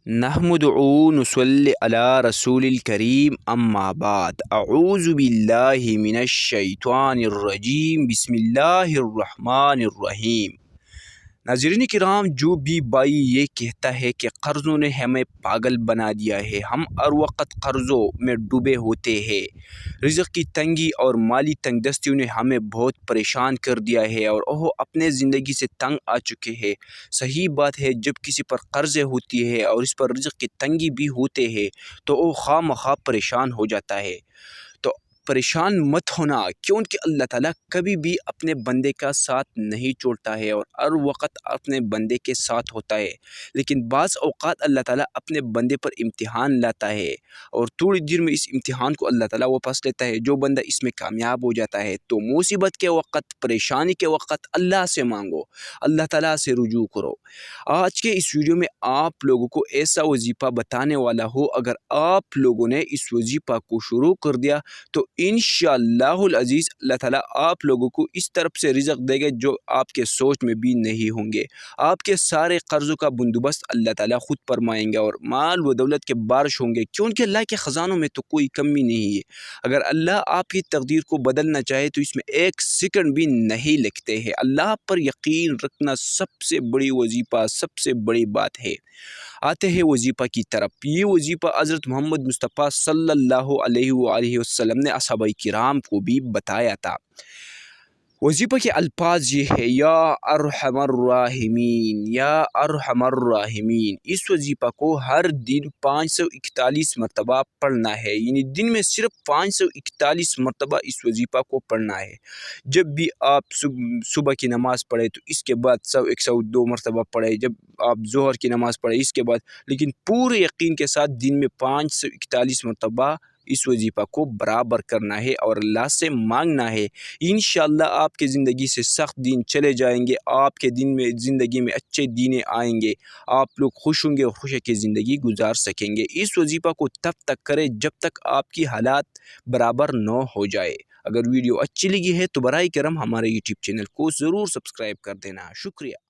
نحمدہ نصلی علی رسول الکریم اما بعد اعوذ باللہ من الشیطان الرجیم بسم اللہ الرحمن الرحیم۔ ناظرین کرام، جو بھی بھائی یہ کہتا ہے کہ قرضوں نے ہمیں پاگل بنا دیا ہے، ہم ہر وقت قرضوں میں ڈوبے ہوتے ہیں، رزق کی تنگی اور مالی تنگ دستیوں نے ہمیں بہت پریشان کر دیا ہے اور وہ اپنے زندگی سے تنگ آ چکے ہیں۔ صحیح بات ہے، جب کسی پر قرضے ہوتی ہے اور اس پر رزق کی تنگی بھی ہوتے ہے تو وہ خواہ مخواہ پریشان ہو جاتا ہے۔ تو پریشان مت ہونا، کیونکہ اللہ تعالیٰ کبھی بھی اپنے بندے کا ساتھ نہیں چھوڑتا ہے اور ہر وقت اپنے بندے کے ساتھ ہوتا ہے۔ لیکن بعض اوقات اللہ تعالیٰ اپنے بندے پر امتحان لاتا ہے اور تھوڑی دیر میں اس امتحان کو اللہ تعالیٰ واپس لیتا ہے۔ جو بندہ اس میں کامیاب ہو جاتا ہے تو مصیبت کے وقت، پریشانی کے وقت اللہ سے مانگو، اللہ تعالیٰ سے رجوع کرو۔ آج کے اس ویڈیو میں آپ لوگوں کو ایسا وظیفہ بتانے والا ہو، اگر آپ لوگوں نے اس وظیفہ کو شروع کر دیا تو انشاءاللہ العزیز اللہ تعالیٰ آپ لوگوں کو اس طرف سے رزق دے گا جو آپ کے سوچ میں بھی نہیں ہوں گے۔ آپ کے سارے قرضوں کا بندوبست اللہ تعالیٰ خود فرمائیں گے اور مال و دولت کے بارش ہوں گے، کیونکہ اللہ کے خزانوں میں تو کوئی کمی نہیں ہے۔ اگر اللہ آپ کی تقدیر کو بدلنا چاہے تو اس میں ایک سیکنڈ بھی نہیں لگتے ہیں۔ اللہ پر یقین رکھنا سب سے بڑی وظیفہ، سب سے بڑی بات ہے۔ آتے ہیں وظیفہ کی طرف۔ یہ وظیفہ حضرت محمد مصطفیٰ صلی اللہ علیہ وآلہ وسلم نے اصحابہ کرام کو بھی بتایا تھا۔ وظیفہ کے الفاظ یہ ہے: یا ارحم الراحمین، یا ارحم الراحمین۔ اس وظیفہ کو ہر دن 541 مرتبہ پڑھنا ہے، یعنی دن میں صرف 541 مرتبہ اس وظیفہ کو پڑھنا ہے۔ جب بھی آپ صبح کی نماز پڑھیں تو اس کے بعد 102 مرتبہ پڑھیں، جب آپ ظہر کی نماز پڑھیں اس کے بعد، لیکن پورے یقین کے ساتھ دن میں 541 مرتبہ اس وظیفہ کو برابر کرنا ہے اور اللہ سے مانگنا ہے۔ انشاءاللہ آپ کے زندگی سے سخت دن چلے جائیں گے، آپ کے زندگی میں اچھے دن آئیں گے، آپ لوگ خوش ہوں گے اور خوشی کی زندگی گزار سکیں گے۔ اس وظیفہ کو تب تک کریں جب تک آپ کی حالات برابر نہ ہو جائے۔ اگر ویڈیو اچھی لگی ہے تو براہ کرم ہمارے یوٹیوب چینل کو ضرور سبسکرائب کر دینا۔ شکریہ۔